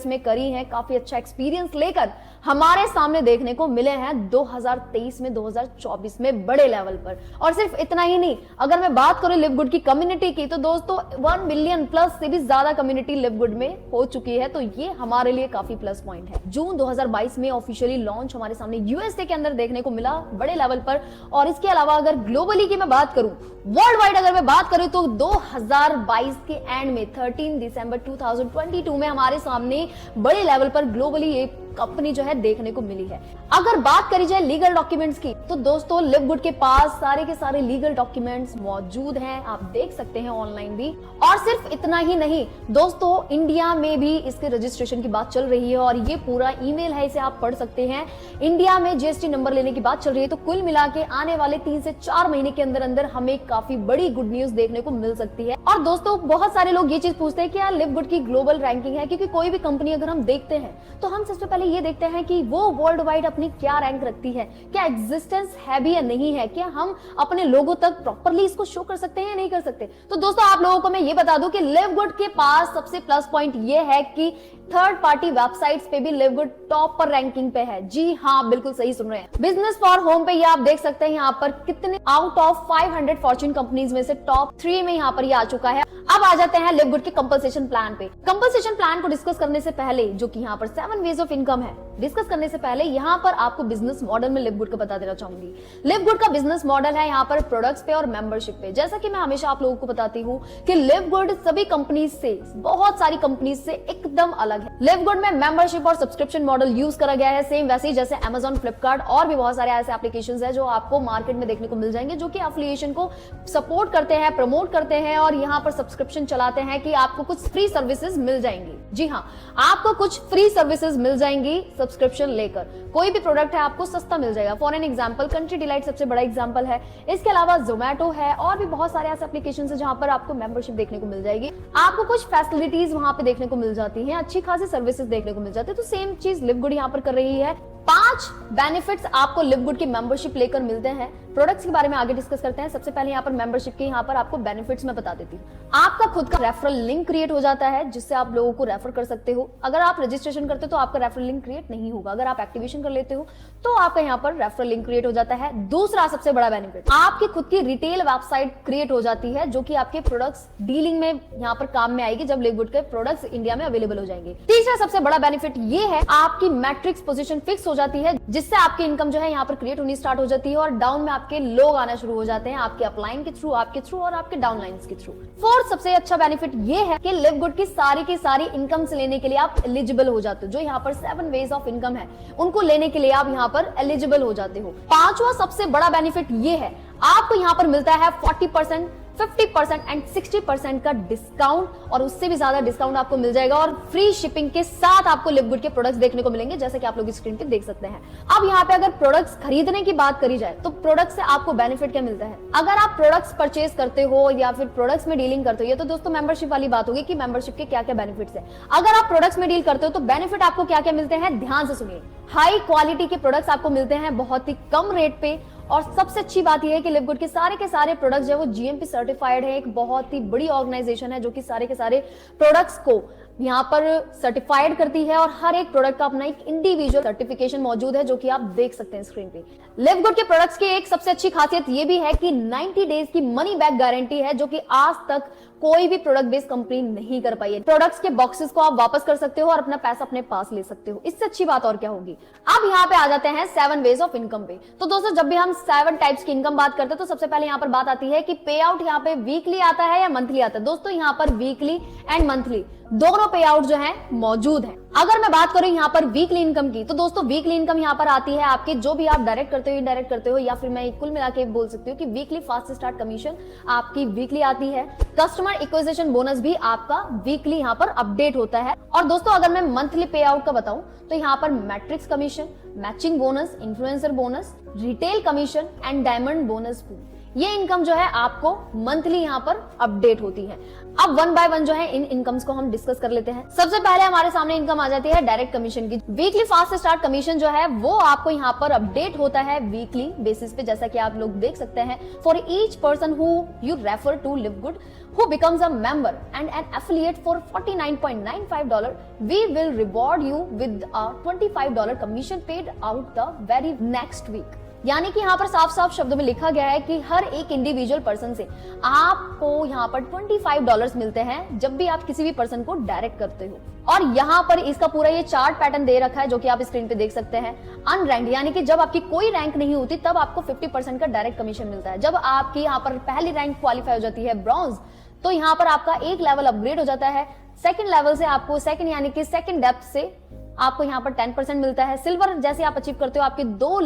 में करी हैं, काफी अच्छा एक्सपीरियंस लेकर हमारे सामने देखने को मिले हैं 2023 में 2024 में बड़े लेवल पर। और सिर्फ इतना ही नहीं, अगर मैं बात करूं लिव गुड की कम्युनिटी की, तो दोस्तों 1 मिलियन प्लस से भी ज्यादा कम्युनिटी लिव गुड में हो चुकी है, तो ये हमारे लिए काफी प्लस पॉइंट है। जून 2022 में ऑफिशियली लॉन्च हमारे सामने यूएसए के अंदर देखने को मिला बड़े लेवल पर। और इसके अलावा अगर ग्लोबली की मैं बात करूं, वर्ल्ड वाइड अगर मैं बात करूं, तो 2022 के एंड में 13 दिसंबर 2022 में हमारे सामने बड़े लेवल पर ग्लोबली एक कंपनी जो है देखने को मिली है। अगर बात करी जाए लीगल डॉक्यूमेंट्स की, तो दोस्तों लिव गुड के पास सारे के सारे लीगल डॉक्यूमेंट्स मौजूद हैं, आप देख सकते हैं ऑनलाइन भी। और सिर्फ इतना ही नहीं दोस्तों, इंडिया में भी इसके रजिस्ट्रेशन की बात चल रही है और ये पूरा ईमेल है, इसे आप पढ़ सकते हैं। इंडिया में जीएसटी नंबर लेने की बात चल रही है, तो कुल मिला के आने वाले 3 से 4 महीने के अंदर अंदर हमें काफी बड़ी गुड न्यूज देखने को मिल सकती है। और दोस्तों बहुत सारे लोग ये चीज पूछते हैं कि यार लिव गुड की ग्लोबल रैंकिंग है, क्योंकि कोई भी कंपनी अगर हम देखते हैं तो हम सबसे पहले ये देखते हैं कि वो वर्ल्ड वाइड अपनी क्या रैंक रखती है, क्या एग्जिस्टेंस है भी या नहीं है, क्या हम अपने लोगों तक प्रॉपर्ली इसको शो कर सकते हैं या नहीं कर सकते। तो दोस्तों आप लोगों को मैं ये बता दूं कि लिव गुड के पास सबसे प्लस पॉइंट ये है कि थर्ड पार्टी वेबसाइट्स पे भी लिव गुड टॉप पर रैंकिंग पे है। जी हाँ, बिल्कुल सही सुन रहे हैं। बिजनेस फॉर होम पे ये आप देख सकते हैं यहाँ पर कितने आउट ऑफ 500 फॉर्च्यून कंपनीज में से टॉप 3 में यहाँ पर ये आ चुका है। अब आ जाते हैं लिव गुड के कंपनसेशन प्लान पे। कंपनसेशन प्लान को डिस्कस करने से पहले, जो कि यहाँ पर 7 वेज ऑफ इनकम है, डिस्कस करने से पहले यहाँ पर आपको बिजनेस मॉडल में लिव गुड का बता देना चाहूंगी। लिव गुड का बिजनेस मॉडल है यहाँ पर प्रोडक्ट्स पे और मेंबरशिप पे। जैसा कि मैं हमेशा आप लोगों को बताती हूँ कि लिव गुड सभी कंपनीज से, बहुत सारी कंपनीज से एकदम अलग है। लिव गुड में मेंबरशिप और सब्सक्रिप्शन मॉडल यूज करा गया है, सेम वैसे ही जैसे Amazon, फ्लिपकार्ट और भी बहुत सारे ऐसे एप्लीकेशंस हैं जो आपको मार्केट में देखने को मिल जाएंगे, जो कि एफिलिएशन को सपोर्ट करते हैं, प्रमोट करते हैं और यहाँ पर सब्सक्रिप्शन चलाते हैं कि आपको कुछ फ्री सर्विसेज मिल जाएंगी। जी हाँ, आपको कुछ फ्री सर्विसेज मिल जाएंगी सब्सक्रिप्शन लेकर। कोई भी प्रोडक्ट है आपको सस्ता मिल जाएगा। For an example country delight सबसे बड़ा एग्जांपल है। इसके अलावा जोमेटो है और भी बहुत सारे ऐसे एप्लीकेशंस हैं जहां पर आपको मेंबरशिप देखने को मिल जाएगी, आपको कुछ फैसिलिटीज वहां पे देखने को मिल जाती हैं, अच्छी खासी सर्विसेज देखने को मिल जाती है। तो सेम चीज लिव गुड यहाँ पर कर रही है। 5 बेनिफिट्स आपको लिव गुड की मेंबरशिप लेकर मिलते हैं। प्रोडक्ट्स के बारे में आगे डिस्कस करते हैं। सबसे पहले यहाँ पर मेंबरशिप के यहाँ पर आपको बेनिफिट्स में बता देती हूँ। आपका खुद का रेफरल लिंक क्रिएट हो जाता है, जिससे आप लोगों को रेफर कर सकते हो। अगर आप रजिस्ट्रेशन करते हो तो आपका रेफरल लिंक क्रिएट नहीं होगा। अगर आप एक्टिवेशन कर लेते हो तो आपका यहाँ पर रेफरल लिंक क्रिएट हो जाता है। दूसरा सबसे बड़ा बेनिफिट, आपकी खुद की रिटेल वेबसाइट क्रिएट हो जाती है, जो कि आपके प्रोडक्ट्स डीलिंग में यहाँ पर काम में आएगी जब लिव गुड के प्रोडक्ट्स इंडिया में अवेलेबल हो जाएंगे। तीसरा सबसे बड़ा बेनिफिट ये है, आपकी मैट्रिक्स पोजीशन फिक्स हो जाती है, जिससे आपकी इनकम जो है यहाँ पर क्रिएट होनी स्टार्ट हो जाती है और डाउन में आपके लोग आना शुरू हो जाते हैं, आपके अपलाइन के थ्रू, आपके थ्रू और आपके डाउनलाइंस के थ्रू। फोर्थ सबसे अच्छा बेनिफिट ये है कि लिव गुड की सारी इनकम से लेने के लिए आप एलिजिबल हो जाते हो। जो यहाँ पर 7 वेज ऑफ इनकम है, उनको लेने के लिए आप यहाँ पर एलिजिबल हो जाते हो। पांचवा सबसे बड़ा बेनिफिट ये है, आपको यहाँ पर मिलता है 40%, 50% एंड 60% का डिस्काउंट, और उससे भी ज्यादा डिस्काउंट आपको मिल जाएगा और फ्री शिपिंग के साथ आपको लिव गुड के प्रोडक्ट्स देखने को मिलेंगे, जैसे कि आप लोग स्क्रीन पे देख सकते हैं। अब यहाँ पे अगर प्रोडक्ट्स खरीदने की बात करी जाए तो प्रोडक्ट से आपको बेनिफिट क्या मिलता है। अगर आप प्रोडक्ट्स परचेज करते हो या फिर प्रोडक्ट्स में डीलिंग करते हो, ये तो दोस्तों मेंबरशिप वाली बात होगी कि मेंबरशिप के क्या क्या बेनिफिट्स है। अगर आप प्रोडक्ट्स में डील करते हो तो बेनिफिट आपको क्या क्या मिलते हैं, ध्यान से सुनिए। हाई क्वालिटी के प्रोडक्ट्स आपको मिलते हैं बहुत ही कम रेट पे, और सबसे अच्छी बात यह है कि लिव गुड के सारे प्रोडक्ट्स जो है वो जीएमपी सर्टिफाइड है। एक बहुत ही बड़ी ऑर्गेनाइजेशन है जो कि सारे के सारे प्रोडक्ट्स को यहाँ पर सर्टिफाइड करती है और हर एक प्रोडक्ट का अपना एक इंडिविजुअल सर्टिफिकेशन मौजूद है, जो कि आप देख सकते हैं स्क्रीन पे। लिव गुड के प्रोडक्ट्स की एक सबसे अच्छी खासियत ये भी है कि 90 डेज की मनी बैक गारंटी है, जो कि आज तक कोई भी प्रोडक्ट बेस्ड कंपनी नहीं कर पाई है। प्रोडक्ट्स के बॉक्सेस को आप वापस कर सकते हो और अपना पैसा अपने पास ले सकते हो। इससे अच्छी बात और क्या होगी। अब यहाँ पे आ जाते हैं 7 वेज ऑफ इनकम पे। तो दोस्तों जब भी हम 7 टाइप्स की इनकम बात करते हैं तो सबसे पहले यहाँ पर बात आती है कि पे आउट यहाँ पे वीकली आता है या मंथली आता है। दोस्तों यहाँ पर वीकली एंड मंथली दोनों पे आउट जो है मौजूद है। अगर मैं बात करूं यहाँ पर वीकली इनकम की, तो दोस्तों वीकली इनकम यहाँ पर आती है आपके जो भी आप डायरेक्ट करते हो, इनडायरेक्ट करते हो, या फिर मैं कुल मिला के बोल सकती हूँ कि वीकली फास्ट स्टार्ट कमीशन आपकी वीकली आती है। कस्टमर एक्विजिशन बोनस भी आपका वीकली यहाँ पर अपडेट होता है। और दोस्तों अगर मैं मंथली पे आउट का बताऊं तो यहाँ पर matrix commission, matching bonus, influencer bonus, retail commission and diamond bonus pool, ये इनकम जो है आपको मंथली यहाँ पर अपडेट होती है। अब वन बाय वन जो है इन इनकम्स को हम डिस्कस कर लेते हैं। सबसे पहले हमारे सामने इनकम आ जाती है डायरेक्ट कमीशन की। वीकली फास्ट स्टार्ट कमीशन जो है वो आपको यहाँ पर अपडेट होता है वीकली बेसिस पे, जैसा कि आप लोग देख सकते हैं। For each person who you refer to live good who becomes a member and an affiliate for $49.95, we will reward you with a $25 commission paid out the very next week। यानी कि यहाँ पर साफ साफ शब्दों में लिखा गया है कि हर एक इंडिविजुअल पर्सन से आपको यहाँ पर $25 मिलते हैं जब भी आप किसी भी पर्सन को डायरेक्ट करते हो। और यहाँ पर इसका पूरा ये चार्ट पैटर्न दे रखा है जो कि आप स्क्रीन पे देख सकते हैं। अनरैंक्ड यानी कि जब आपकी कोई रैंक नहीं होती तब आपको 50% का डायरेक्ट कमीशन मिलता है। जब आपकी यहाँ पर पहली रैंक क्वालिफाई हो जाती है ब्रॉन्ज, तो यहाँ पर आपका एक लेवल अपग्रेड हो जाता है। सेकंड लेवल से आपको सेकंड यानी कि सेकंड डेप्थ से आपको यहाँ पर 10% मिलता है। सिल्वर जैसे आप अचीव करते हो आपके दो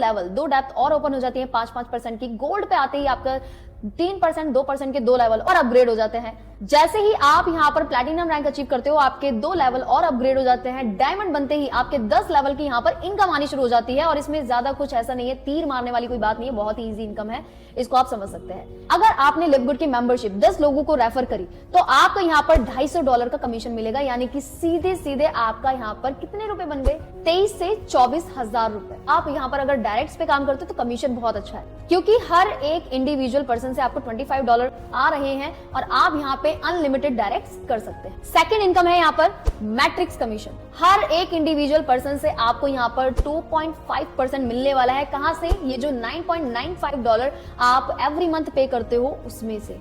डेप्थ और ओपन हो जाती है 5% की। गोल्ड पे आते ही आपका 3%, 2% के 2 लेवल और अपग्रेड हो जाते हैं। जैसे ही आप यहाँ पर प्लैटिनम रैंक अचीव करते हो आपके 2 लेवल और अपग्रेड हो जाते हैं। डायमंड बनते ही आपके 10 लेवल की यहाँ पर इनकम आनी शुरू हो जाती है। और इसमें ज्यादा कुछ ऐसा नहीं है, तीर मारने वाली कोई बात नहीं है, बहुत ही इजी इनकम है, इसको आप समझ सकते हैं। अगर आपने लिव गुड की मेंबरशिप 10 लोगों को रेफर करी तो आपको यहाँ पर $250 का कमीशन मिलेगा। यानी कि सीधे सीधे आपका यहाँ पर कितने रुपए बन गए, 23 से 24,000 रुपए। आप यहाँ पर अगर डायरेक्ट पे काम करते हो तो कमीशन बहुत अच्छा है, क्योंकि हर एक इंडिविजुअल पर्सन से आपको $25 आ रहे हैं और आप यहाँ पे अनलिमिटेड डायरेक्ट कर सकते हैं। सेकंड इनकम है यहाँ पर मैट्रिक्स कमीशन। हर एक इंडिविजुअल पर्सन से आपको यहाँ पर 2.5% मिलने वाला है। कहां से? ये जो $9.95 आप एवरी मंथ पे करते हो उसमें से।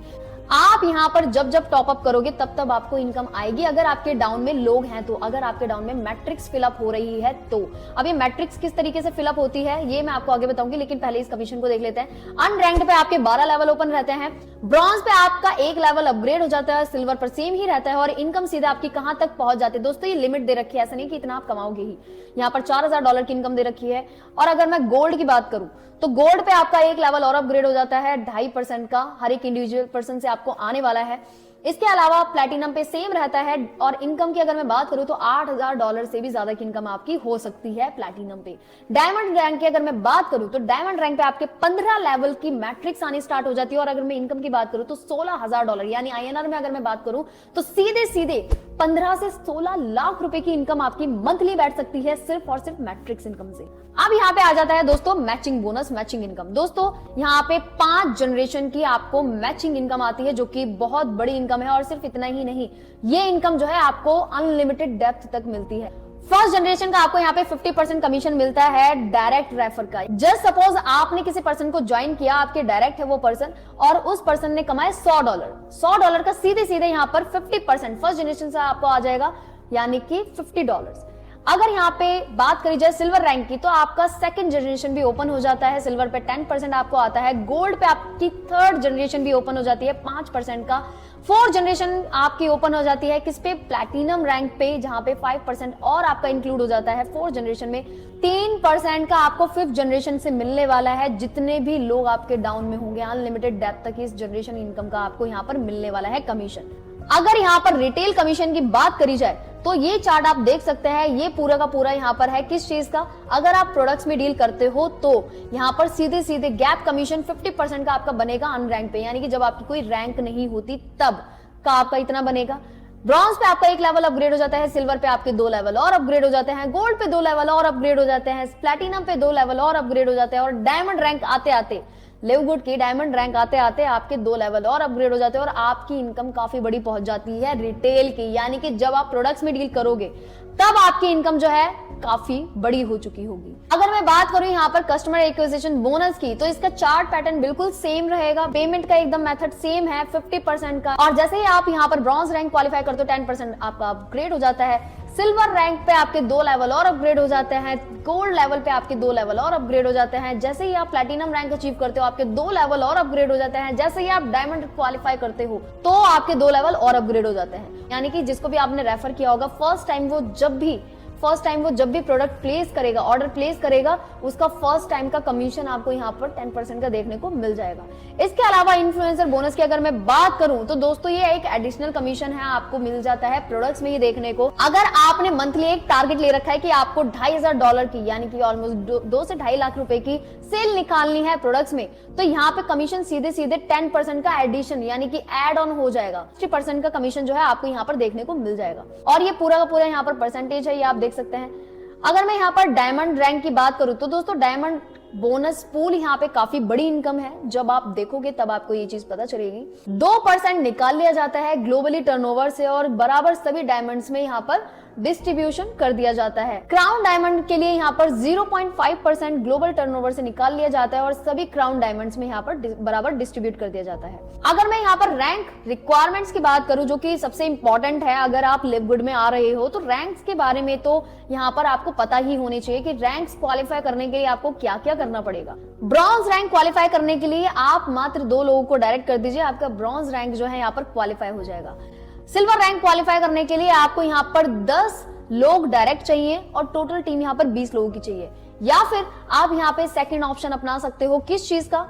आप यहाँ पर जब जब टॉप अप करोगे तब तब आपको इनकम आएगी। अगर आपके डाउन में लोग हैं तो, अगर आपके डाउन में मैट्रिक्स फिलअप हो रही है तो। अब ये मैट्रिक्स किस तरीके से फिलअप होती है ये मैं आपको आगे बताऊंगी, लेकिन पहले इस कमीशन को देख लेते हैं। अनरैंक्ड पे आपके 12 लेवल ओपन रहते हैं। ब्रॉन्ज पे आपका एक लेवल अपग्रेड हो जाता है। सिल्वर पर सेम ही रहता है। और इनकम सीधा आपकी कहां तक पहुंच जाती है दोस्तों, ये लिमिट दे रखी है, ऐसा नहीं कि इतना आप कमाओगे ही। यहाँ पर $4,000 की इनकम दे रखी है। और अगर मैं गोल्ड की बात करूं तो गोल्ड पे आपका एक लेवल और अपग्रेड हो जाता है 2.5% का, हर एक इंडिविजुअल पर्सन से आपको आने वाला है। इसके अलावा प्लैटिनम पे सेम रहता है। और इनकम की अगर मैं बात करूं तो $8,000 से भी ज्यादा की इनकम आपकी हो सकती है प्लैटिनम पे। डायमंड रैंक की अगर मैं बात करूं तो डायमंड रैंक पे आपके 15 लेवल की मैट्रिक्स आनी स्टार्ट हो जाती है। और अगर मैं इनकम की बात करूं तो $16,000 यानी INR में अगर मैं बात करूं तो सीधे सीधे 15 से 16 लाख रुपए की इनकम आपकी मंथली बैठ सकती है सिर्फ और सिर्फ मैट्रिक्स इनकम से। अब यहाँ पे आ जाता है दोस्तों मैचिंग बोनस, मैचिंग इनकम। दोस्तों यहाँ पे 5 जनरेशन की आपको मैचिंग इनकम आती है जो कि बहुत बड़ी इनकम है। और सिर्फ इतना ही नहीं, ये इनकम जो है आपको अनलिमिटेड डेप्थ तक मिलती है। फर्स्ट जनरेशन का आपको यहाँ पे 50% कमीशन मिलता है डायरेक्ट रेफर का। जस्ट सपोज आपने किसी पर्सन को ज्वाइन किया, आपके डायरेक्ट है वो पर्सन, और उस पर्सन ने कमाए $100 का सीधे सीधे यहाँ पर 50% फर्स्ट जनरेशन से आपको आ जाएगा, यानी कि $50। अगर यहाँ पे बात करी जाए सिल्वर रैंक की तो आपका सेकंड जनरेशन भी ओपन हो जाता है। सिल्वर पे 10% आपको आता है। गोल्ड पे आपकी थर्ड जनरेशन भी ओपन हो जाती है 5% का। फोर्थ जनरेशन आपकी ओपन हो जाती है किस पे? प्लैटिनम रैंक पे, जहां पे 5% और आपका इंक्लूड हो जाता है फोर्थ जनरेशन में। 3% का आपको फिफ्थ जनरेशन से मिलने वाला है। जितने भी लोग आपके डाउन में होंगे अनलिमिटेड डेप्थ तक इस जनरेशन इनकम का आपको यहाँ पर मिलने वाला है कमीशन। अगर यहाँ पर रिटेल कमीशन की बात करी जाए तो ये चार्ट आप देख सकते हैं, ये पूरा का पूरा यहाँ पर है किस चीज का? अगर आप प्रोडक्ट्स में डील करते हो तो यहाँ पर सीधे सीधे गैप कमीशन 50% का आपका बनेगा अनरैंक पे, यानी कि जब आपकी कोई रैंक नहीं होती तब का आपका इतना बनेगा। ब्रॉन्ज पे आपका एक लेवल अपग्रेड हो जाता है। सिल्वर पे आपके 2 लेवल और अपग्रेड हो जाते हैं। गोल्ड पे 2 लेवल और अपग्रेड हो जाते हैं। प्लैटिनम पे 2 लेवल और अपग्रेड हो जाते हैं। और डायमंड रैंक आते आते, लिव गुड की डायमंड रैंक आते आते आपके 2 लेवल और अपग्रेड हो जाते हैं। और आपकी इनकम काफी बड़ी पहुंच जाती है रिटेल की, यानी कि जब आप प्रोडक्ट्स में डील करोगे तब आपकी इनकम जो है काफी बड़ी हो चुकी होगी। अगर मैं बात करूं यहाँ पर कस्टमर एक्विजिशन बोनस की तो इसका चार्ट पैटर्न बिल्कुल सेम रहेगा। पेमेंट का एकदम मेथड सेम है 50% का। और जैसे ही आप यहाँ पर ब्रॉन्ज रैंक क्वालिफाई करते हो 10% आपका अपग्रेड हो जाता है। सिल्वर रैंक पे आपके 2 लेवल और अपग्रेड हो जाते हैं। गोल्ड लेवल पे आपके 2 लेवल और अपग्रेड हो जाते हैं। जैसे ही आप प्लैटिनम रैंक अचीव करते हो आपके 2 लेवल और अपग्रेड हो जाते हैं। जैसे ही आप डायमंड क्वालिफाई करते हो तो आपके 2 लेवल और अपग्रेड हो जाते हैं। यानी कि जिसको भी आपने रेफर किया होगा फर्स्ट टाइम, वो जब भी फर्स्ट टाइम वो जब भी प्रोडक्ट प्लेस करेगा, ऑर्डर प्लेस करेगा, उसका फर्स्ट टाइम का कमीशन आपको यहाँ पर 10% का देखने को मिल जाएगा। इसके अलावा इन्फ्लुएंसर बोनस की अगर मैं बात करूं तो दोस्तों ये एक एडिशनल कमीशन है, आपको मिल जाता है प्रोडक्ट्स में ही देखने को। अगर आपने मंथली एक टारगेट ले रखा है कि आपको $2,500 की यानी कि ऑलमोस्ट 2 से 2.5 लाख रुपए की सेल निकालनी है प्रोडक्ट्स में, तो यहाँ पे कमीशन सीधे सीधे 10% का एडिशन यानी कि एड ऑन हो जाएगा। 60% का कमीशन जो है आपको यहाँ पर देखने को मिल जाएगा और ये पूरा का पूरा यहाँ पर परसेंटेज है, ये आप देख सकते हैं। अगर मैं यहाँ पर डायमंड रैंक की बात करूं तो दोस्तों डायमंड बोनस पूल यहाँ पे काफी बड़ी इनकम है, जब आप देखोगे तब आपको ये चीज पता चलेगी। 2% निकाल लिया जाता है ग्लोबली टर्नओवर से और बराबर सभी डायमंड्स में यहाँ पर डिस्ट्रीब्यूशन कर दिया जाता है। क्राउन डायमंड के लिए यहाँ पर 0.5% ग्लोबल टर्नओवर से निकाल लिया जाता है और सभी क्राउन डायमंड्स में यहाँ पर बराबर डिस्ट्रीब्यूट कर दिया जाता है। अगर मैं यहाँ पर रैंक रिक्वायरमेंट्स की बात करूं जो कि सबसे इंपॉर्टेंट है, अगर आप लिव गुड में आ रहे हो तो रैंक्स के बारे में तो यहाँ पर आपको पता ही होनी चाहिए कि रैंक्स क्वालिफाई करने के लिए आपको क्या क्या करना पड़ेगा। ब्रॉन्ज रैंक क्वालिफाई करने के लिए आप मात्र 2 लोगों को डायरेक्ट कर दीजिए, आपका ब्रॉन्ज रैंक जो है यहाँ पर क्वालिफाई हो जाएगा। सिल्वर रैंक क्वालिफाई करने के लिए आपको यहाँ पर 10 लोग डायरेक्ट चाहिए और टोटल टीम यहाँ पर 20 लोगों की चाहिए। या फिर आप यहाँ पे सेकंड ऑप्शन अपना सकते हो, किस चीज का,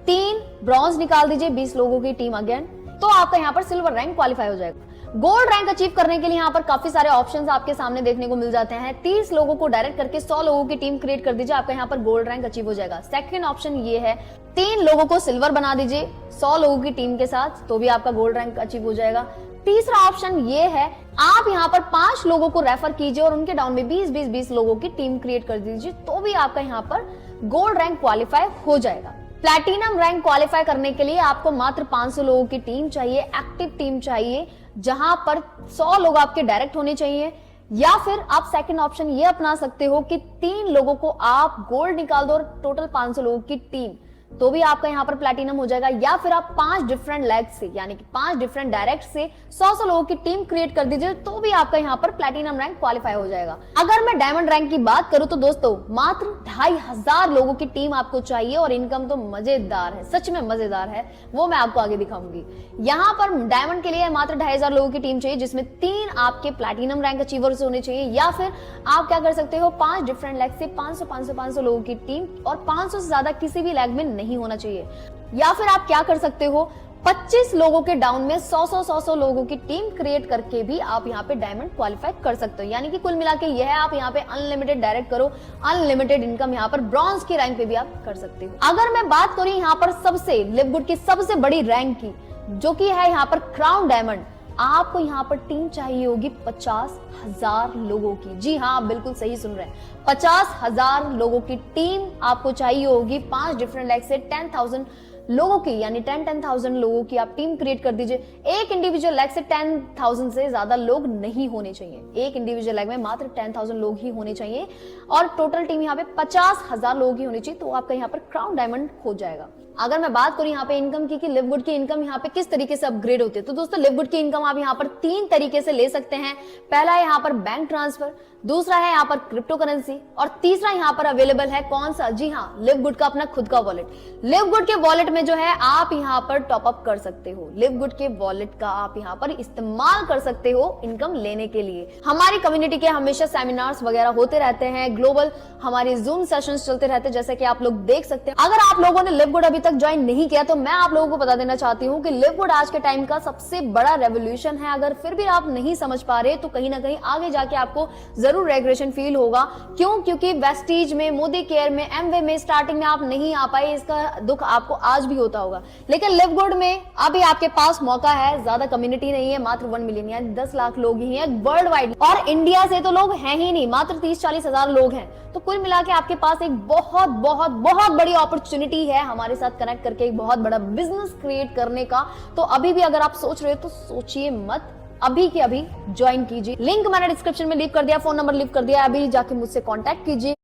3 ब्रॉन्ज निकाल दीजिए 20 लोगों की टीम अगेन, तो आपका यहाँ पर सिल्वर रैंक क्वालिफाई हो जाएगा। गोल्ड रैंक अचीव करने के लिए यहाँ पर काफी सारे ऑप्शंस आपके सामने देखने को मिल जाते हैं। 30 लोगों को डायरेक्ट करके 100 लोगों की टीम क्रिएट कर दीजिए, आपका यहाँ पर गोल्ड रैंक अचीव हो जाएगा। सेकंड ऑप्शन ये है, 3 लोगों को सिल्वर बना दीजिए 100 लोगों की टीम के साथ, तो भी आपका गोल्ड रैंक अचीव हो जाएगा। तीसरा ऑप्शन ये है, आप यहाँ पर 5 लोगों को रेफर कीजिए और उनके डाउन में 20-20-20 लोगों की टीम क्रिएट कर दीजिए, तो भी आपका यहाँ पर गोल्ड रैंक क्वालिफाई हो जाएगा। प्लैटिनम रैंक क्वालिफाई करने के लिए आपको मात्र 500 लोगों की टीम चाहिए, एक्टिव टीम चाहिए, जहां पर 100 लोग आपके डायरेक्ट होने चाहिए। या फिर आप सेकंड ऑप्शन ये अपना सकते हो कि 3 लोगों को आप गोल्ड निकाल दो और टोटल 500 लोगों की टीम, तो भी आपका यहाँ पर प्लैटिनम हो जाएगा। या फिर आप 5 डिफरेंट लेग से यानी कि 5 डिफरेंट डायरेक्ट से 100 लोगों की टीम क्रिएट कर दीजिए, तो भी आपका यहाँ पर प्लैटिनम रैंक क्वालिफाई हो जाएगा। अगर मैं डायमंड रैंक की बात करूं तो दोस्तों मात्र 2,500 लोगों की टीम आपको चाहिए और इनकम तो मजेदार है, सच में मजेदार है, वो मैं आपको आगे दिखाऊंगी। यहाँ पर डायमंड के लिए मात्र 2,500 लोगों की टीम चाहिए, जिसमें 3 आपके प्लैटिनम रैंक अचीवर्स होने चाहिए। या फिर आप क्या कर सकते हो, 5 डिफरेंट लेग से 500 लोगों की टीम और 500 से ज्यादा किसी भी लेग में नहीं होना चाहिए। या फिर आप क्या कर सकते हो, 25 लोगों के डाउन में 100 लोगों की टीम क्रिएट करके भी आप यहाँ पे डायमंड क्वालिफाई कर सकते हो। यानी कि कुल मिला के यह है, आप यहाँ पे अनलिमिटेड डायरेक्ट करो, अनलिमिटेड इनकम यहाँ पर ब्रॉन्ज की रैंक पे भी आप कर सकते हो। अगर मैं बात करूं यहाँ पर सबसे लिव गुड की सबसे बड़ी रैंक की, जो कि है यहाँ पर क्राउन डायमंड, आपको यहाँ पर टीम चाहिए होगी 50,000 लोगों की। जी हाँ, आप बिल्कुल सही सुन रहे हैं, 50,000 लोगों की टीम आपको चाहिए होगी। 5 डिफरेंट लेग से 10,000 लोगों की यानी 10,000 लोगों की आप टीम क्रिएट कर दीजिए। एक इंडिविजुअल लेग से 10,000 से ज्यादा लोग नहीं होने चाहिए, एक इंडिविजुअल लेग में मात्र 10,000 लोग ही होने चाहिए और टोटल टीम यहाँ पे 50,000 लोगों की होनी चाहिए, तो आपका यहाँ पर क्राउन डायमंड हो जाएगा। अगर मैं बात करूं यहाँ पे इनकम की कि लिव गुड की इनकम यहाँ पे किस तरीके से अपग्रेड होती है, तो दोस्तों लिव गुड की इनकम आप यहाँ पर 3 तरीके से ले सकते हैं। पहला है यहाँ पर बैंक ट्रांसफर, दूसरा है यहाँ पर क्रिप्टो करेंसी और तीसरा यहाँ पर अवेलेबल है कौन सा, जी हाँ, लिव गुड का अपना खुद का वॉलेट। लिव गुड के वॉलेट में जो है आप यहाँ पर टॉप अप कर सकते हो, लिव गुड के वॉलेट का आप यहाँ पर इस्तेमाल कर सकते हो इनकम लेने के लिए। हमारी कम्युनिटी के हमेशा सेमिनार्स वगैरह होते रहते हैं, ग्लोबल हमारे जूम सेशंस चलते रहते हैं, जैसे कि आप लोग देख सकते हैं। अगर आप लोगों ने लिव गुड अभी तक ज्वाइन नहीं किया तो मैं आप लोगों को बता देना चाहती हूँ कि लिव गुड आज के टाइम का सबसे बड़ा रेवोल्यूशन है। अगर फिर भी आप नहीं समझ पा रहे तो कहीं ना कहीं आगे जाके आपको जरूर रेग्रेशन फील होगा। क्यों? क्योंकि वेस्टीज में, मोदी केयर में, एमवे में स्टार्टिंग में आप नहीं आ पाए, इसका दुख आपको आज भी होता होगा। लेकिन लिव गुड में अभी आपके पास मौका है, ज्यादा कम्युनिटी नहीं है, मात्र 1 मिलियन यानी 10 लाख लोग ही हैं वर्ल्ड वाइड, और इंडिया से तो लोग हैं ही नहीं, मात्र 30-40 हजार लोग हैं। तो कुल मिला के आपके पास एक बहुत बहुत बहुत बड़ी अपॉर्चुनिटी है हमारे साथ कनेक्ट करके एक बहुत बड़ा बिजनेस क्रिएट करने का। तो अभी भी अगर आप सोच रहे हो तो सोचिए मत, अभी के अभी ज्वाइन कीजिए। लिंक मैंने डिस्क्रिप्शन में लीव कर दिया, फोन नंबर लीव कर दिया, अभी जाके मुझसे कांटेक्ट कीजिए।